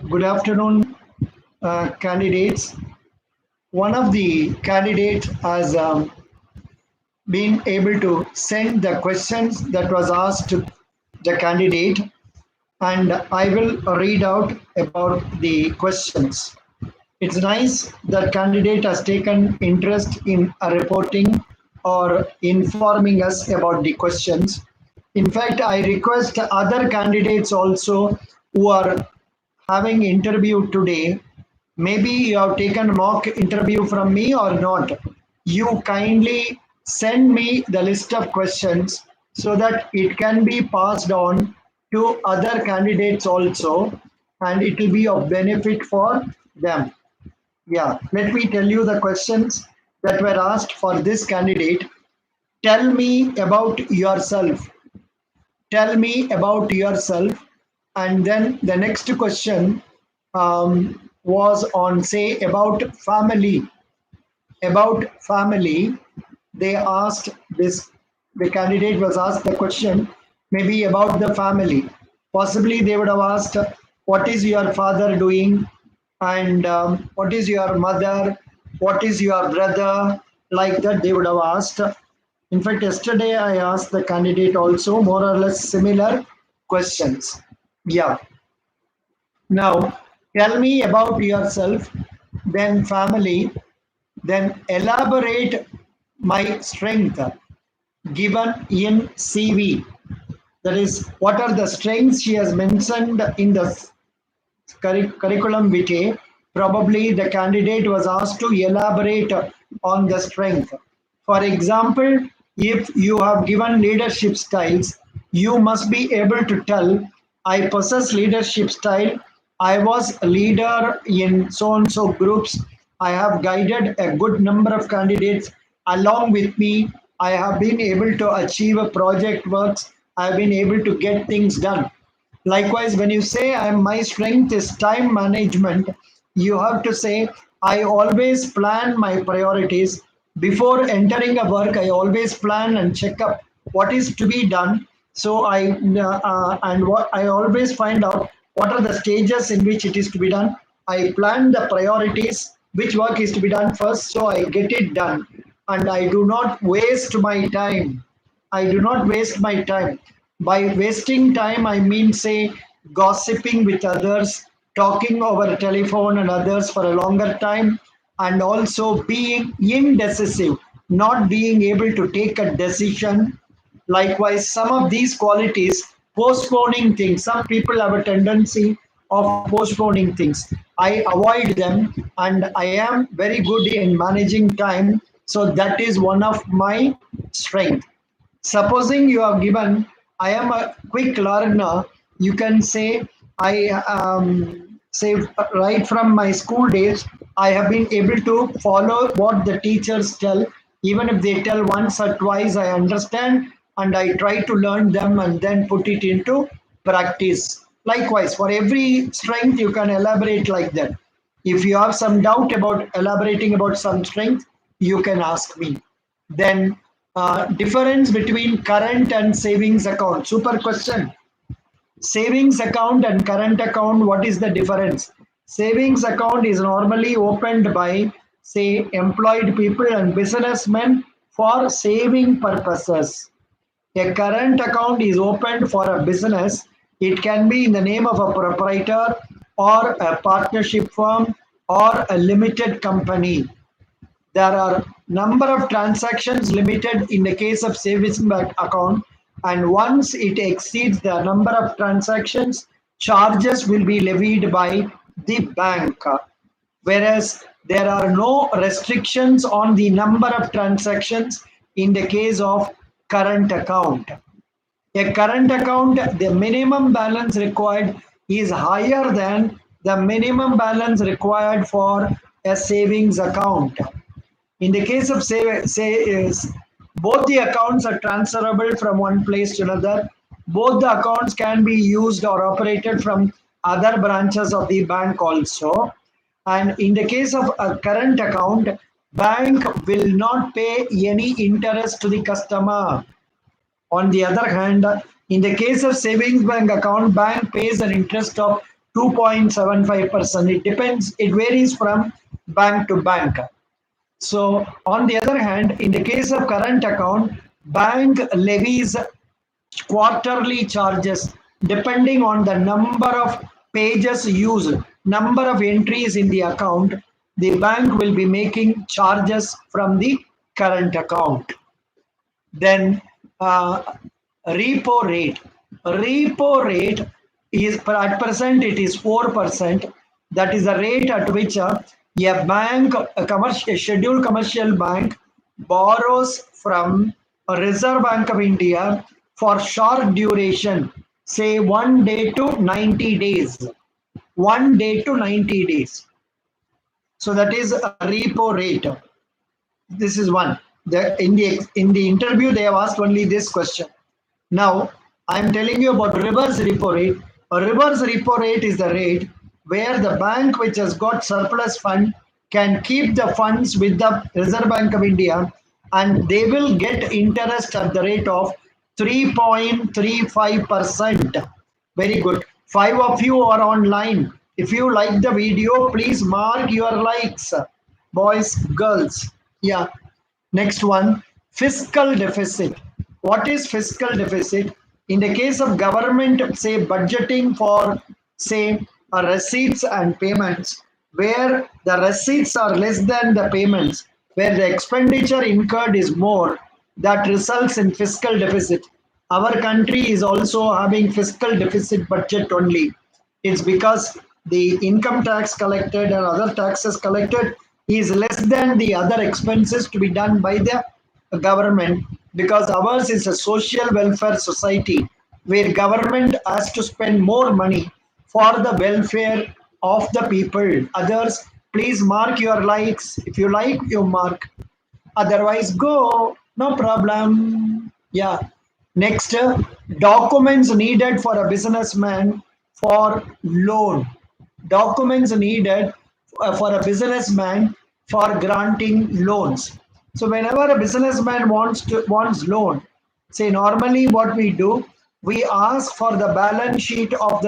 Good afternoon, candidates. One of the candidates has been able to send the questions that was asked to the candidate, and I will read out about the questions. It's nice that candidate has taken interest in reporting or informing us about the questions. In fact, I request other candidates also who are having interview today. Maybe you have taken mock interview from me or not. You kindly send me the list of questions so that it can be passed on to other candidates also, and it will be of benefit for them. Yeah, let me tell you the questions that were asked for this candidate. Tell me about yourself. Tell me about yourself. And then the next question was on, say, about family. About family, they asked this, the candidate was asked the question, maybe about the family. Possibly they would have asked, what is your father doing? And what is your mother? What is your brother? Like that, they would have asked. In fact, yesterday I asked the candidate also more or less similar questions. Yeah. Now, tell me about yourself, then family, then elaborate my strength given in CV. That is, what are the strengths she has mentioned in the curriculum vitae. Probably the candidate was asked to elaborate on the strength. For example, if you have given leadership styles, you must be able to tell, I possess leadership style, I was a leader in so and so groups, I have guided a good number of candidates along with me, I have been able to achieve a project works, I have been able to get things done. Likewise, when you say my strength is time management, you have to say, I always plan my priorities. Before entering a work, I always plan and check up what is to be done. So and what I always find out what are the stages in which it is to be done. I plan the priorities, which work is to be done first, so I get it done. And I do not waste my time. I do not waste my time. By wasting time, I mean, say, gossiping with others, talking over a telephone and others for a longer time, and also being indecisive, not being able to take a decision. Likewise, some of these qualities, postponing things, some people have a tendency of postponing things. I avoid them and I am very good in managing time. So that is one of my strengths. Supposing you are given, I am a quick learner, you can say, I say right from my school days, I have been able to follow what the teachers tell. Even if they tell once or twice, I understand and I try to learn them and then put it into practice. Likewise, for every strength, you can elaborate like that. If you have some doubt about elaborating about some strength, you can ask me. Then difference between current and savings account. Super question. Savings account and current account, what is the difference? Savings account is normally opened by, say, employed people and businessmen for saving purposes. A current account is opened for a business. It can be in the name of a proprietor or a partnership firm or a limited company. There are number of transactions limited in the case of savings bank account, and once it exceeds the number of transactions, charges will be levied by the bank. Whereas there are no restrictions on the number of transactions in the case of current account. A current account, the minimum balance required is higher than the minimum balance required for a savings account. In the case of both the accounts are transferable from one place to another. Both the accounts can be used or operated from other branches of the bank also. And in the case of a current account, bank will not pay any interest to the customer. On the other hand, in the case of savings bank account, bank pays an interest of 2.75%. It depends, it varies from bank to bank. So on the other hand, in the case of current account, bank levies quarterly charges depending on the number of pages used, number of entries in the account. The bank will be making charges from the current account. Then repo rate. Repo rate is at present it is 4%. That is the rate at which a bank, a scheduled commercial bank, borrows from a Reserve Bank of India for short duration, say 1 day to 90 days. 1 day to 90 days. So that is a repo rate. This is one. In the interview, they have asked only this question. Now, I am telling you about reverse repo rate. A reverse repo rate is the rate where the bank which has got surplus fund can keep the funds with the Reserve Bank of India, and they will get interest at the rate of 3.35%. Very good. 5 of you are online. If you like the video, please mark your likes. Boys, girls. Yeah. Next one, fiscal deficit. What is fiscal deficit? In the case of government, say budgeting for, say, receipts and payments, where the receipts are less than the payments, where the expenditure incurred is more, that results in fiscal deficit. Our country is also having fiscal deficit budget only. It's because the income tax collected and other taxes collected is less than the other expenses to be done by the government, because ours is a social welfare society where government has to spend more money for the welfare of the people. Others, please mark your likes. If you like, you mark. Otherwise, go. No problem. Yeah. Next, documents needed for a businessman for loan. Documents needed for a businessman for granting loans. So whenever a businessman wants loan, say normally what we do, we ask for the balance sheet of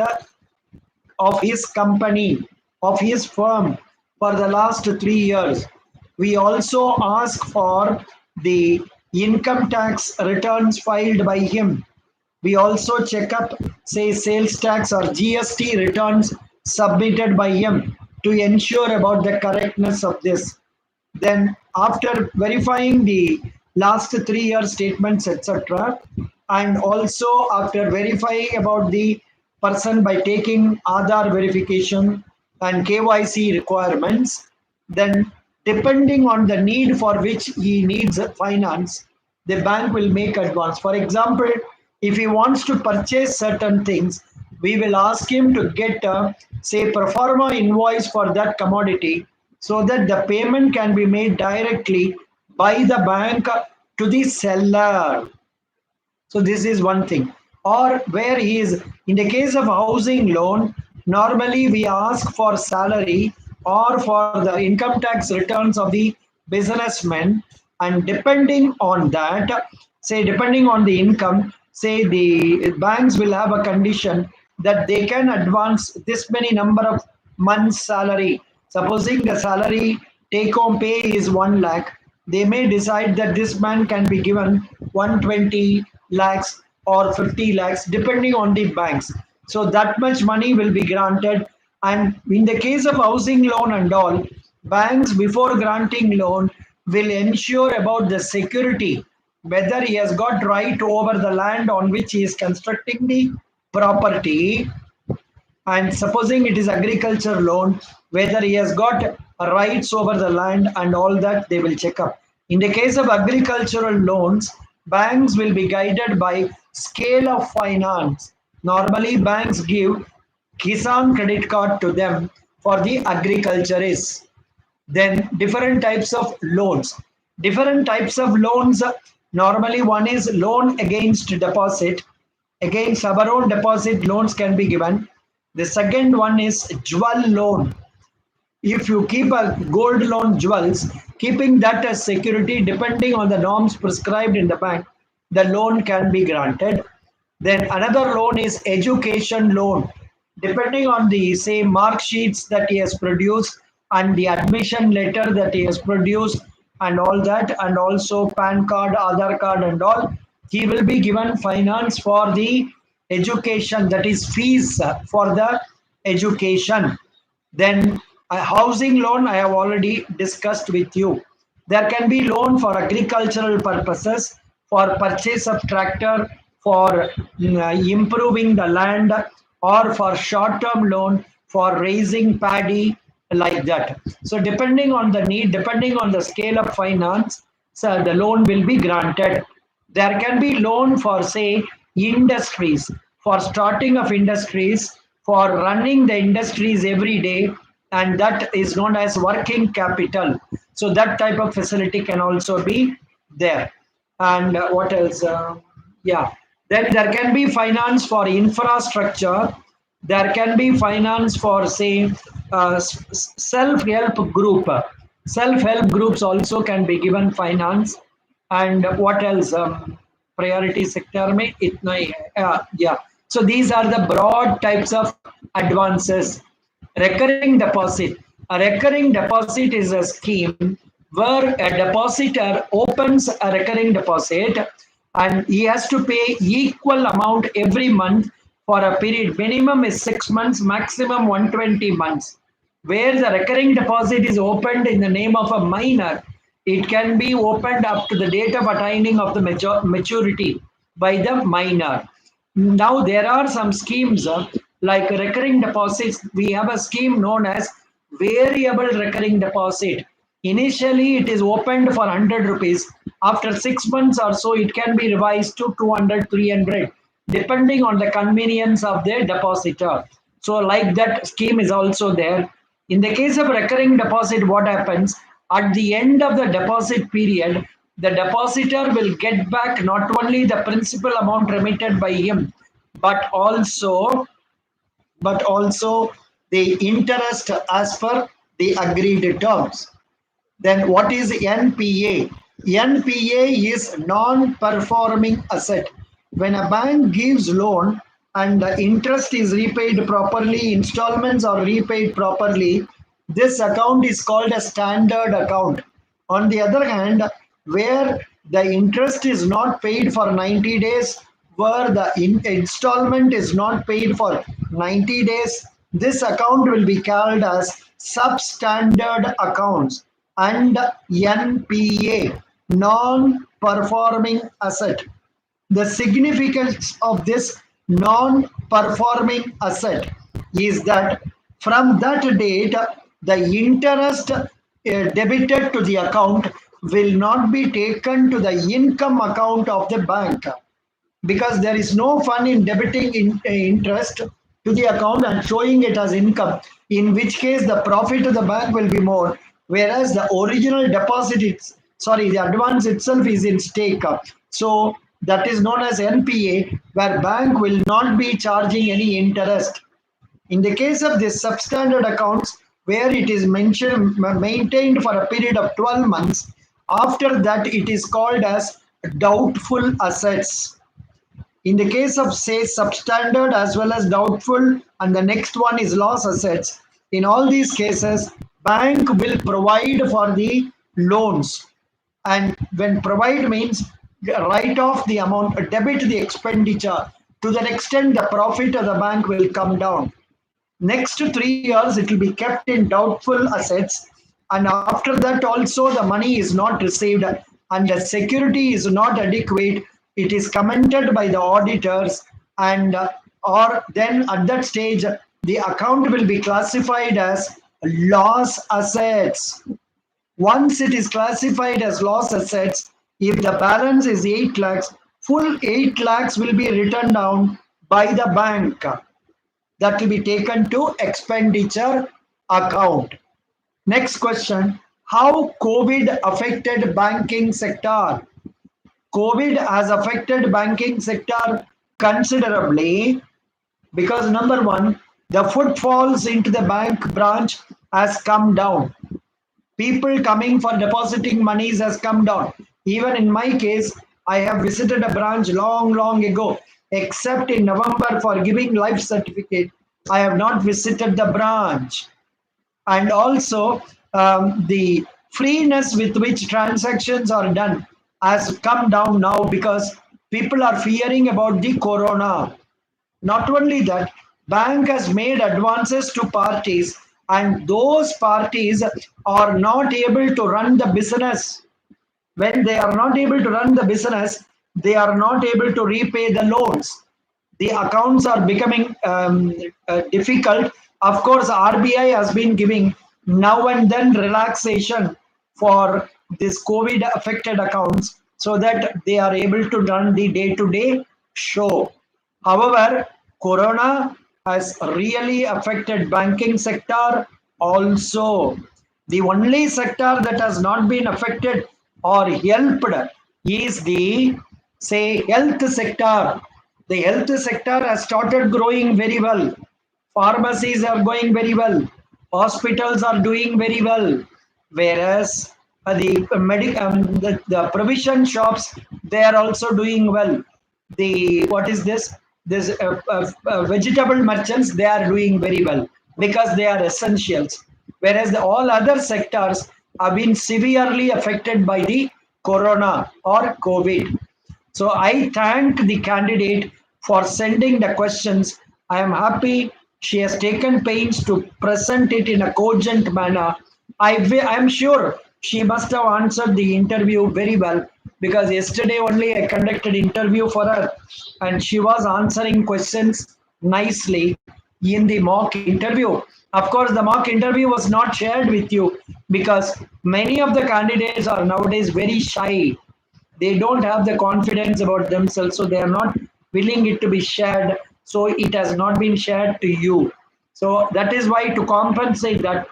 his company, of his firm for the last 3 years. We also ask for the income tax returns filed by him. We also check up, say, sales tax or GST returns submitted by him to ensure about the correctness of this. Then after verifying the last 3 year statements, etc., and also after verifying about the person by taking ADDA verification and KYC requirements, then depending on the need for which he needs finance, the bank will make advance. For example, if he wants to purchase certain things, we will ask him to get a, say, pro forma invoice for that commodity, so that the payment can be made directly by the bank to the seller. So this is one thing. Or where he is, in the case of housing loan, normally we ask for salary or for the income tax returns of the businessman, and depending on that, say depending on the income, say the banks will have a condition that they can advance this many number of months salary. Supposing the salary take home pay is 1 lakh, they may decide that this man can be given 120 lakhs or 50 lakhs depending on the banks. So that much money will be granted. And in the case of housing loan and all, banks before granting loan will ensure about the security, whether he has got right over the land on which he is constructing the property, and supposing it is agriculture loan, whether he has got rights over the land and all that, they will check up. In the case of agricultural loans, banks will be guided by scale of finance. Normally banks give Kisan credit card to them for the agriculturists. Then different types of loans. Different types of loans, normally one is loan against deposit. Against our own deposit, loans can be given. The second one is jewel loan. If you keep a gold loan jewels, keeping that as security, depending on the norms prescribed in the bank, the loan can be granted. Then another loan is education loan. depending on the say mark sheets that he has produced and the admission letter that he has produced and all that, and also PAN card, Aadhaar card and all, he will be given finance for the education, that is fees for the education. Then a housing loan I have already discussed with you. There can be loan for agricultural purposes, for purchase of tractor, for improving the land, or for short-term loan for raising paddy, like that. So depending on the need, depending on the scale of finance, so the loan will be granted. There can be loan for say industries, for starting of industries, for running the industries every day, and that is known as working capital. So that type of facility can also be there. And what else? Yeah, then there can be finance for infrastructure. There can be finance for say self-help group. Self-help groups also can be given finance. And what else? Priority sector में इतना ही है. Yeah. So these are the broad types of advances. Recurring deposit. A recurring deposit is a scheme where a depositor opens a recurring deposit and he has to pay equal amount every month for a period. Minimum is 6 months, maximum 120 months. Where the recurring deposit is opened in the name of a minor, it can be opened up to the date of attaining of the maturity by the minor. Now there are some schemes like recurring deposits. We have a scheme known as variable recurring deposit. Initially it is opened for 100 rupees. After 6 months or so it can be revised to 200, 300 depending on the convenience of the depositor. So like that scheme is also there. In the case of recurring deposit, what happens? At the end of the deposit period, the depositor will get back not only the principal amount remitted by him, but also the interest as per the agreed terms. Then what is NPA? NPA is non-performing asset. When a bank gives loan and the interest is repaid properly, installments are repaid properly, this account is called a standard account. On the other hand, where the interest is not paid for 90 days, where the installment is not paid for 90 days, this account will be called as substandard accounts and NPA, non-performing asset. The significance of this non-performing asset is that from that date, the interest debited to the account will not be taken to the income account of the bank, because there is no fun in debiting interest to the account and showing it as income, in which case the profit to the bank will be more, whereas the original deposit, the advance itself is in stake. So that is known as NPA, where bank will not be charging any interest. In the case of this substandard accounts, where it is maintained for a period of 12 months, after that it is called as doubtful assets. In the case of say substandard as well as doubtful, and the next one is loss assets, in all these cases bank will provide for the loans. And when provide means write off the amount, debit the expenditure. To that extent the profit of the bank will come down. Next 3 years it will be kept in doubtful assets, and after that also the money is not received and the security is not adequate. It is commented by the auditors, and or then at that stage the account will be classified as loss assets. Once it is classified as loss assets, if the balance is 8 lakhs, full 8 lakhs will be written down by the bank. That will be taken to expenditure account. Next question, how COVID affected banking sector? COVID has affected banking sector considerably because number one, the footfalls into the bank branch has come down. People coming for depositing monies has come down. Even in my case, I have visited a branch long ago, except in November for giving life certificate. I have not visited the branch. And also, the freeness with which transactions are done has come down now because people are fearing about the corona. Not only that, bank has made advances to parties and those parties are not able to run the business. When they are not able to run the business, they are not able to repay the loans. The accounts are becoming difficult. Of course, RBI has been giving now and then relaxation for this COVID affected accounts so that they are able to run the day to day show. However, corona has really affected banking sector also. The only sector that has not been affected or helped is the, say, health sector. The health sector has started growing very well. Pharmacies are going very well. Hospitals are doing very well. Whereas the provision shops, they are also doing well. The what is this vegetable merchants, they are doing very well because they are essentials, whereas all other sectors have been severely affected by the corona or COVID. So I thank the candidate for sending the questions. I am happy she has taken pains to present it in a cogent manner. I am sure she must have answered the interview very well because yesterday only I conducted interview for her and she was answering questions nicely in the mock interview. Of course, the mock interview was not shared with you because many of the candidates are nowadays very shy. They don't have the confidence about themselves, so they are not willing it to be shared, so it has not been shared to you. So that is why, to compensate that,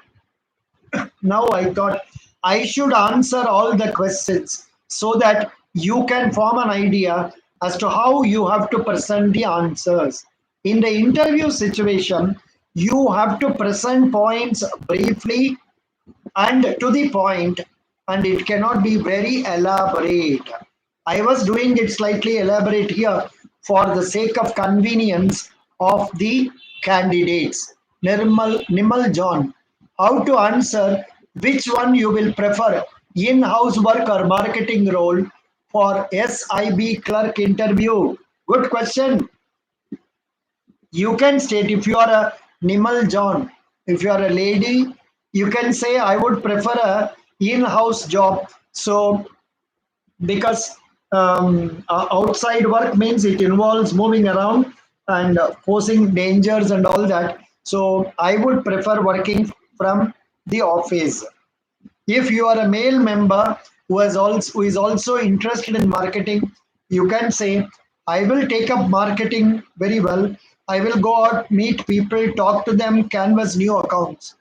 now I thought I should answer all the questions so that you can form an idea as to how you have to present the answers. In the interview situation, you have to present points briefly and to the point, and it cannot be very elaborate. I was doing it slightly elaborate here for the sake of convenience of the candidates. Nimal John, how to answer which one you will prefer, in-house work or marketing role for SIB clerk interview? Good question. You can state if you are a Nimal John, if you are a lady, you can say I would prefer a in-house job. So because outside work means it involves moving around and posing dangers and all that. So I would prefer working from the office. If you are a male member who is also interested in marketing, you can say, I will take up marketing very well. I will go out, meet people, talk to them, canvas new accounts.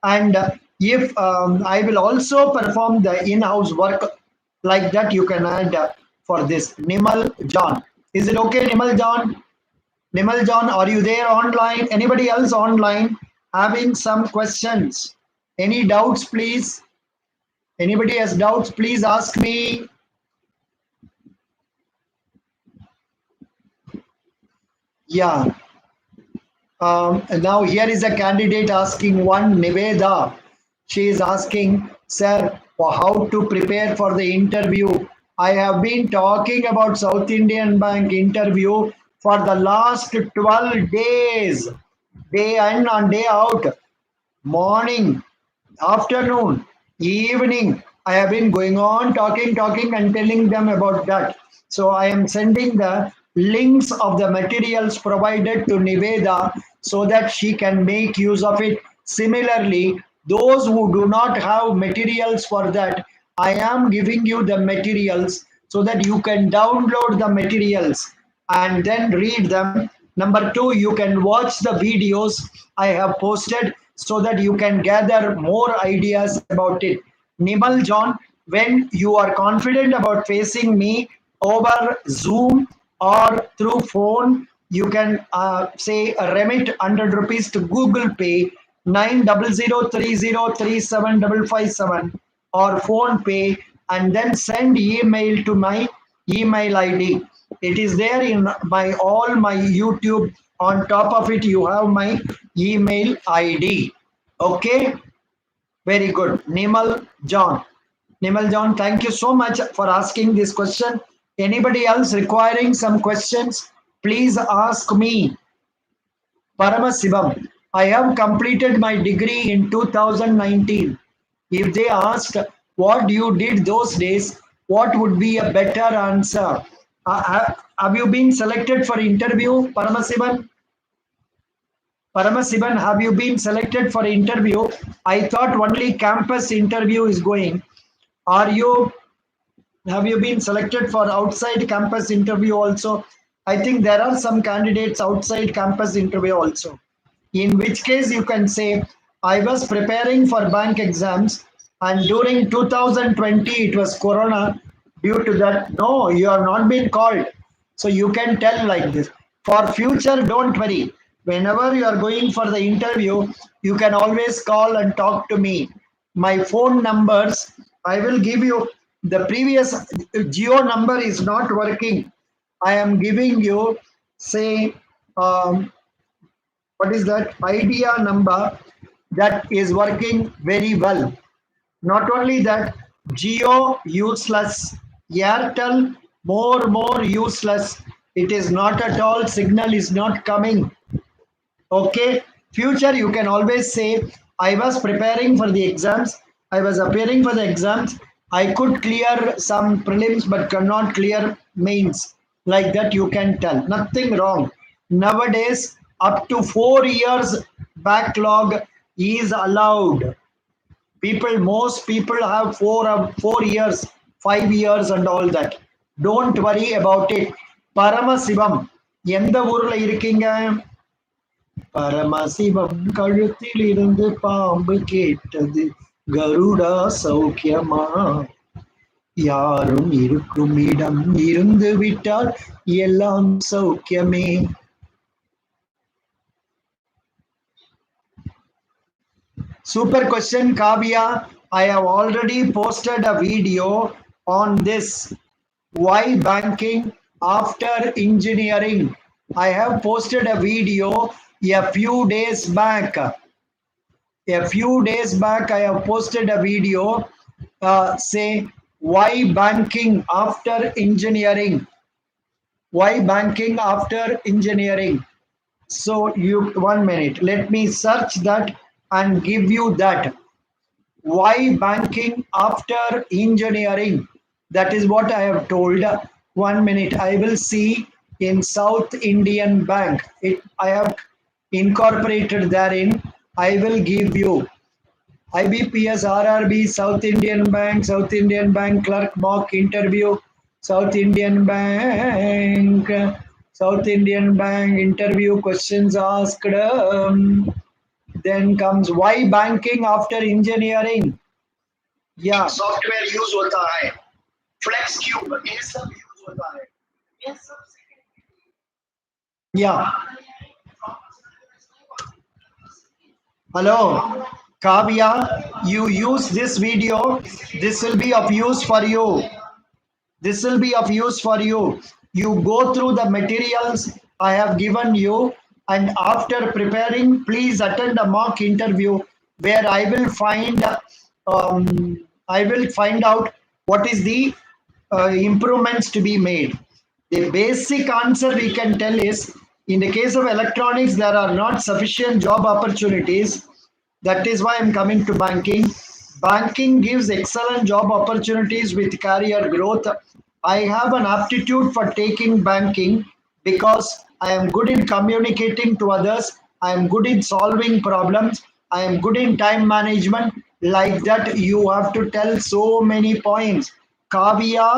And if I will also perform the in-house work, like that, you can add for this. Nimal John. Is it okay, Nimal John? Nimal John, are you there online? Anybody else online having some questions? Any doubts, please? Anybody has doubts, please ask me. Yeah. Now here is a candidate asking one, Niveda. She is asking, sir, for how to prepare for the interview. I have been talking about South Indian Bank interview for the last 12 days, day in and day out, morning, afternoon, evening. I have been going on talking and telling them about that. So I am sending the links of the materials provided to Niveda so that she can make use of it. Similarly, those who do not have materials for that, I am giving you the materials so that you can download the materials and then read them. Number two, you can watch the videos I have posted so that you can gather more ideas about it. Nimal John, when you are confident about facing me over Zoom or through phone, you can say remit 100 rupees to Google Pay 90030375557 or Phone Pay and then send email to my email ID. It is there in my all my YouTube. On top of it, you have my email ID. Okay, very good. Nimal John. Nimal John, thank you so much for asking this question. Anybody else requiring some questions, please ask me. Paramasivam, I have completed my degree in 2019. If they asked what you did those days, what would be a better answer? Have you been selected for interview, Paramasivan? Paramasivan, have you been selected for interview? I thought only campus interview is going. Are you Have you been selected for outside campus interview also? I think there are some candidates outside campus interview also. In which case you can say, I was preparing for bank exams and during 2020 it was Corona. Due to that, no, you have not been called. So you can tell like this. For future, don't worry. Whenever you are going for the interview, you can always call and talk to me. My phone numbers, I will give you. The previous Geo number is not working. I am giving you, say, what is that idea number that is working very well. Not only that, Geo useless, Airtel more useless. It is not at all, signal is not coming. Okay, future you can always say, I was preparing for the exams, I was appearing for the exams, I could clear some prelims but cannot clear mains. Like that you can tell, nothing wrong. Nowadays, up to 4 years backlog is allowed. Most people have 4 years, 5 years and all that. Don't worry about it. Paramasivam, எந்த ஊர்ல இருக்கீங்க? பரமசிவம் கழுத்தில் இருந்து பாம்பு கேட்டது கருடா சௌக்கியமா, யாரும் இருக்கும் இடம் இருந்து விட்டால் எல்லாம் சௌக்கியமே. Super question, Kavya. I have already posted a video on this. Why banking after engineering? I have posted a video a few days back. A few days back, I have posted a video. Say, why banking after engineering? Why banking after engineering? So, 1 minute. Let me search that and give you that. Why banking after engineering? That is what I have told. 1 minute. I will see in South Indian Bank. I have incorporated therein. I will give you IBPS, RRB, South Indian Bank, Clerk mock interview, South Indian Bank interview questions asked. Then comes why banking after engineering? Yeah. Software use होता है, Flex Cube ये सब use होता है. Yeah. Hello, Kavya, you use this video. This will be of use for you. This will be of use for you. You go through the materials I have given you, and after preparing, please attend a mock interview where I will find out what is the improvements to be made. The basic answer we can tell is, in the case of electronics, there are not sufficient job opportunities. That is why I'm coming to banking. Banking gives excellent job opportunities with career growth. I have an aptitude for taking banking because I am good in communicating to others. I am good in solving problems. I am good in time management. Like that, you have to tell so many points. Kavya,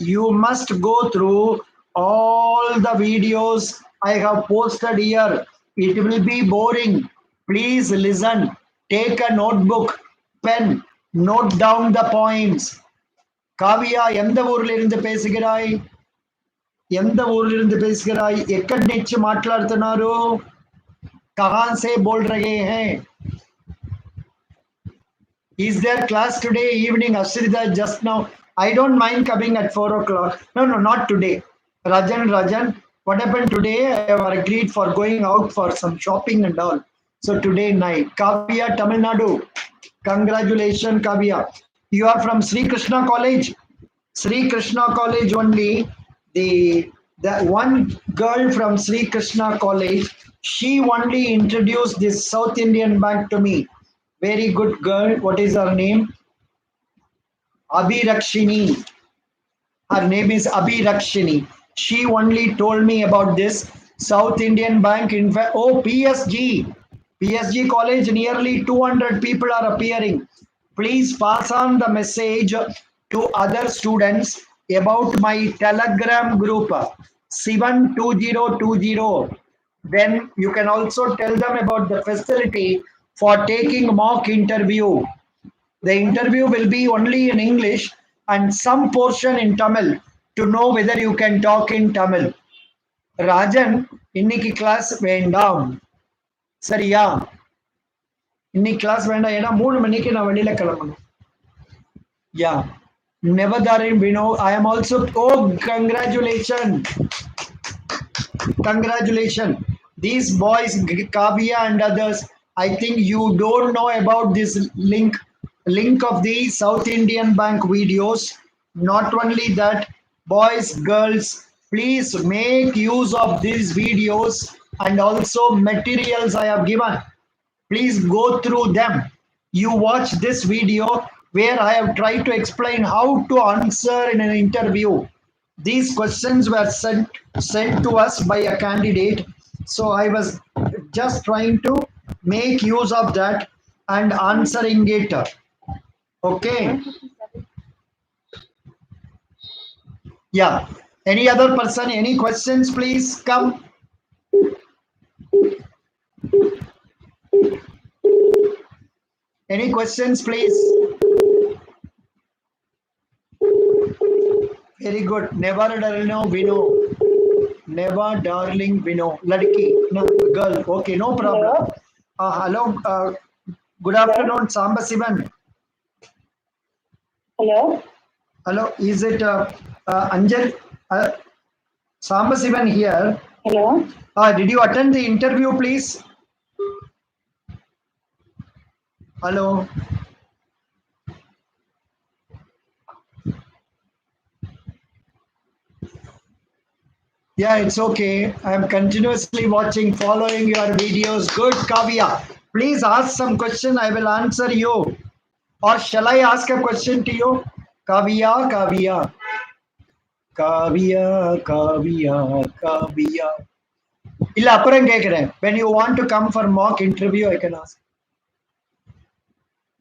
you must go through all the videos I have posted here. It will be boring. Please listen. Take a notebook, pen, note down the points. Kavya, எந்த ஊர்ல இருந்து பேசுகிறாய்? எந்த ஊர்ல இருந்து பேசுகிறாய்? ఎక్కడి నుంచి మాట్లాడుతున్నారు? कहां से बोल रहे हैं? Is there class today evening? Ashrita just now I don't mind coming at 4 o'clock. No, no, not today. Rajan, what happened today? I have agreed for going out for some shopping and all. So today night. Kavya, Tamil Nadu. Congratulations, Kavya. You are from Sri Krishna College? Sri Krishna College only. The one girl from Sri Krishna College, she only introduced this South Indian bank to me. Very good girl. What is her name? Abhirakshini. Her name is Abhirakshini. She only told me about this South Indian Bank. In fact, oh, PSG. PSG College, nearly 200 people are appearing. Please pass on the message to other students about my Telegram group 72020. Then you can also tell them about the facility for taking mock interview. The interview will be only in English and some portion in Tamil to know whether you can talk in Tamil. Rajan, இன்னைக்கு class வேண்டாம் சரியா? இன்னைக்கு class வேண்டாம் ஏன்னா 3 மணிக்கு நான் வெளியில கிளம்பணும். Yeah. Never Darin Vino. I am also. Oh, congratulations. Congratulations. These boys, Kavya and others, I think you don't know about this link of the South Indian Bank videos. Not only that, boys, girls, please make use of these videos and also materials I have given. Please go through them. You watch this video where I have tried to explain how to answer in an interview. These questions were sent to us by a candidate, so I was just trying to make use of that and answering it. Okay. Yeah. Any other person? Any questions? Please come. Any questions, please? Very good. Never darling Vino. Never darling Vino. Ladki. No, girl. Okay, no problem. Hello. Good afternoon, Samba Sivan. Hello. Hello. Is it Anjal? Samba Sivan here. Hello. Did you attend the interview, please? Hello. Yeah, it's okay. I'm continuously watching, following your videos. Good, Kavya. Please ask some question. I will answer you. Or shall I ask a question to you? Kavya, Kavya. Kavya, Kavya, Kavya. இல்ல அப்புறம் கேக்குறேன். When you want to come for mock interview, I can ask.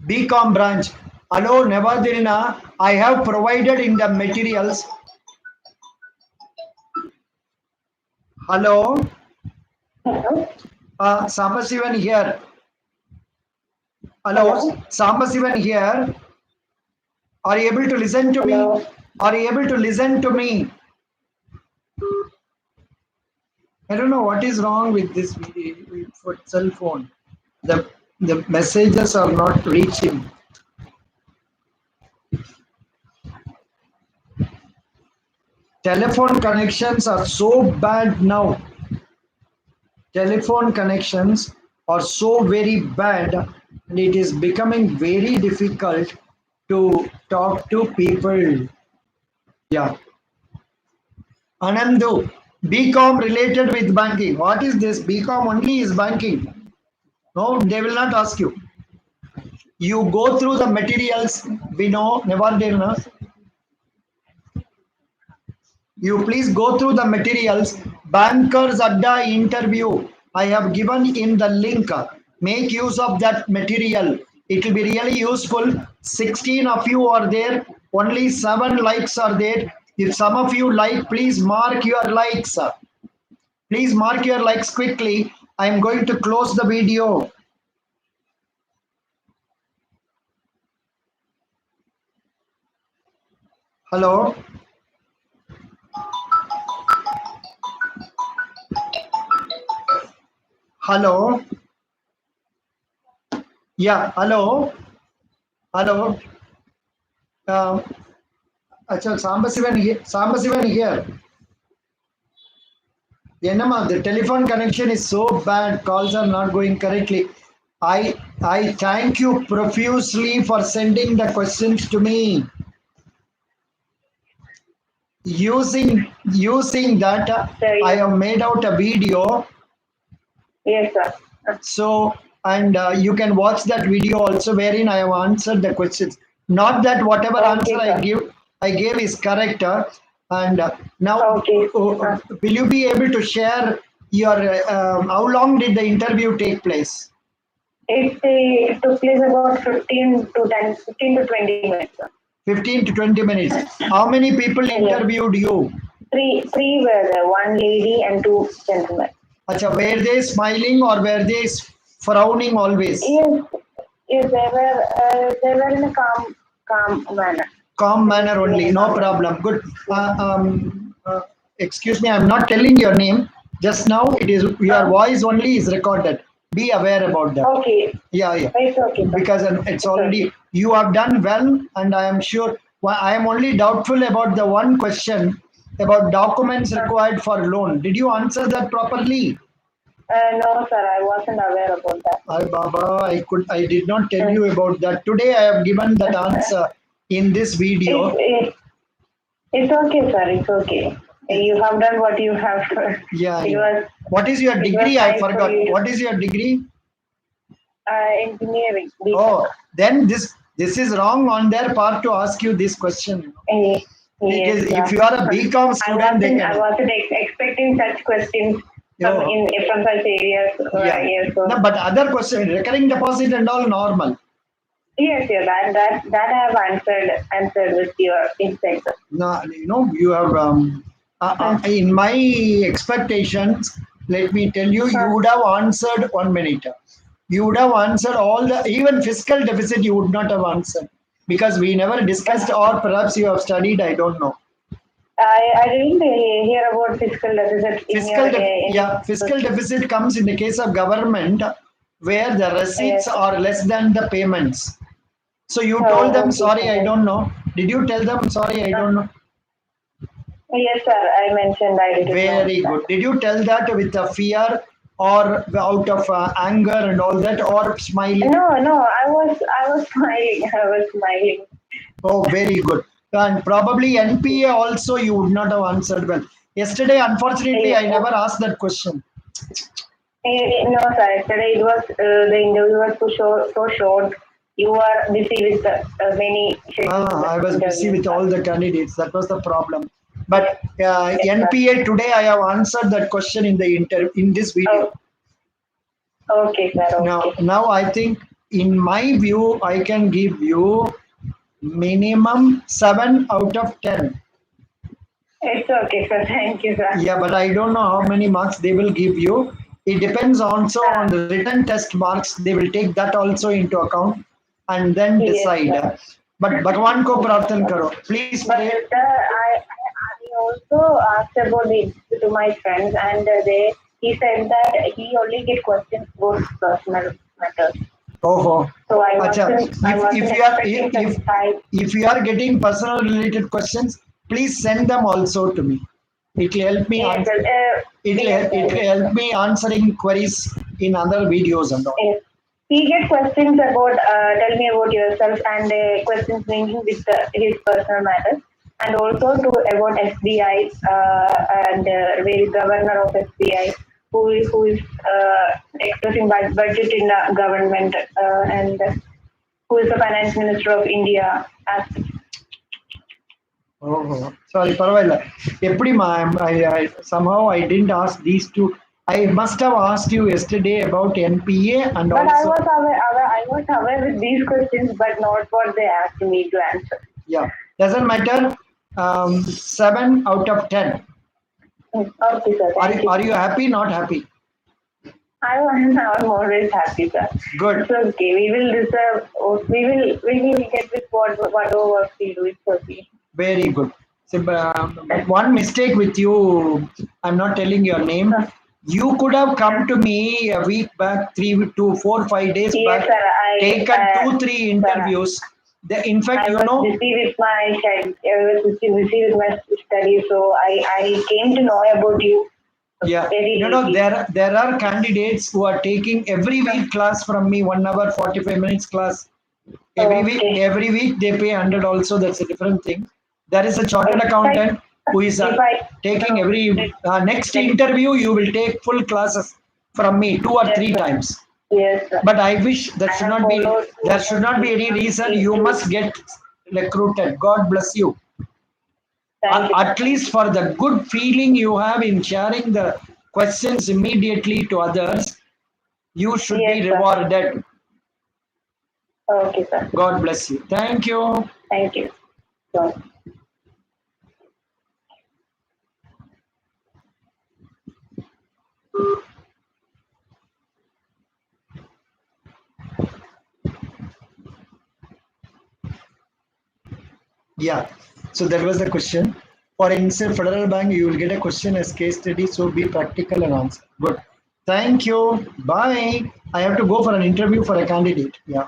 BCom branch. Hello, Nevadilna. I have provided in the materials. Hello. Hello. Sambasivan here. Hello. Sambasivan here. Are you able to listen to me? Are you able to listen to me? I don't know what is wrong with this for cell phone. The messages are not reaching. Telephone connections are so bad now. Telephone connections are so very bad, and it is becoming very difficult to talk to people. Yeah. Anandu, BCom related with banking. What is this? BCom only is banking. No, they will not ask you. You go through the materials. We know, never did. You please go through the materials. Bankers ADDA interview. I have given in the link. Make use of that material. It will be really useful. 16 of you are there. Only 7 likes are there. If some of you like, please mark your likes. Please mark your likes quickly. I am going to close the video. Hello. Hello. Yeah. Hello. Hello. Achal, Sambasivan here. Yenama, the telephone connection is so bad, calls are not going correctly. I thank you profusely for sending the questions to me. Using that, Sir, I yes. have made out a video. Yes, sir. So, and you can watch that video also, wherein I have answered the questions. Not that whatever answer Okay, sir. I gave is correct. And now, Okay. will you be able to share your how long did the interview take place? It took place about 15 to 20 minutes, sir. 15 to 20 minutes. How many people Yes. interviewed you? Three were there, one lady and two gentlemen. Acha, were they smiling or were they frowning always? Yes, yes, they were in a calm manner. Calm They manner were in only, a no calm manner. problem. Good. Excuse me, I'm not telling your name. Just now, it is your Uh, voice only is recorded. Be aware about that. okay, Yeah, yeah. it's okay, sir. Because it's It's okay. already you have done well, and I am sure. I am only doubtful about the one question about documents Uh, required for loan. Did you answer that properly? no, sir, I wasn't aware about that. Baba, I did not tell Uh, you about that. Today I have given that answer in this it, video. it, it's okay, sir. It's okay. You have done what you have. Yeah, It yeah. was What is your it was degree? I nice for forgot. you to What is your degree? engineering, BTech. Oh, then this is wrong on their part to ask you this question. Eh, It Yes, is sir. if you are a BCom I student, they wasn't I can. wasn't expecting such questions Oh, from such areas. yeah. Yes, No, so but other question, recurring deposit and all normal. yes, that I have answered with your insight, sir. No, you have in my expectations. Let me tell you, you Uh, would have answered 1 minute. You would have answered all the even fiscal deficit. You would not have answered because we never discussed, uh, or perhaps you have studied. I don't know. I didn't hear about fiscal deficit in your Fiscal deficit comes in the case of government where the receipts yes. are less than the payments. So you told Oh, them, okay, sorry, sir. I Yes. don't know. Did you tell them, sorry, I Uh, don't know? yes, sir. I mentioned I didn't know Very that. good. Did you tell that with a fear or out of anger and all that, or smiling? No. I was smiling. I was smiling. Oh, very good. And probably NPA also you would not have answered well. Yesterday, unfortunately, I never Oh, asked that question. no, sir. Yesterday it was the interview was so short. You are busy with many scheduled I was busy interviews, with sir. all the candidates. That was the problem. Yes, But yes, sir. NPA today, I have answered that question in the in this video. Oh, okay, sir. Now, Okay. now I think in my view, I can give you minimum 7 out of 10. It's okay, sir. Thank you, sir. Yeah, but I don't know how many marks they will give you. It depends also on Uh, the written test marks. They will take that also into account and then yes, decide. sir. But Bhagwan ko prarthan Okay. karo. Please But pray. I also asked about it to my friends, and he said that he only get questions about personal matters. Oh, So acha. I If wasn't you are expecting such high. if you are getting personal related questions, please send them also to me. It will help me Yes, answer. yes, sir, It will yes, help sir. me answering queries in other videos and all. Yes. He get questions about tell me about yourself and questions ranging with his personal matters and also to about SBI and very governor of SBI who is expressing budget in the government and who is the finance minister of India. Oh, sorry, paravailla. Eppadima, somehow I didn't ask these two. I must have asked you yesterday about NPA and But also, I was aware with these questions, but not what they asked me to answer. yeah, doesn't matter. 7 out of 10. Okay, sir. Thank you. Are you happy? Not happy? I'm always happy, sir. Good. It's okay. We will reserve. We will get with whatever work we do. It's okay. Very good. So, but one mistake with you, I'm not telling your name. Huh. You could have come to me a week back, 3 to 4, 5 days Yes, back, sir. taken two, three Sir, interviews. In fact, I was busy with my child. I was busy with my study, so I came to know about you yeah, very lately. there are candidates who are taking every week class from me, 1 hour 45 minutes class. Okay. Every week they pay 100 also. That's a different thing. There is a chartered If accountant who is if I taking every next like, interview. You will take full classes from me 2 or 3 times. yes, sir. But I wish that I should have not be. followed There should not be any reason. You into. must get recruited. God bless you. Thank you, sir. At least for the good feeling you have in sharing the questions immediately to others, you should be Yes, sir. rewarded. Okay, sir. God bless you. Thank you. Thank you. So, Yeah. So that was the question. For instance, Federal Bank, you will get a question as case study. So be practical and answer. Good. Thank you. Bye. I have to go for an interview for a candidate. Yeah.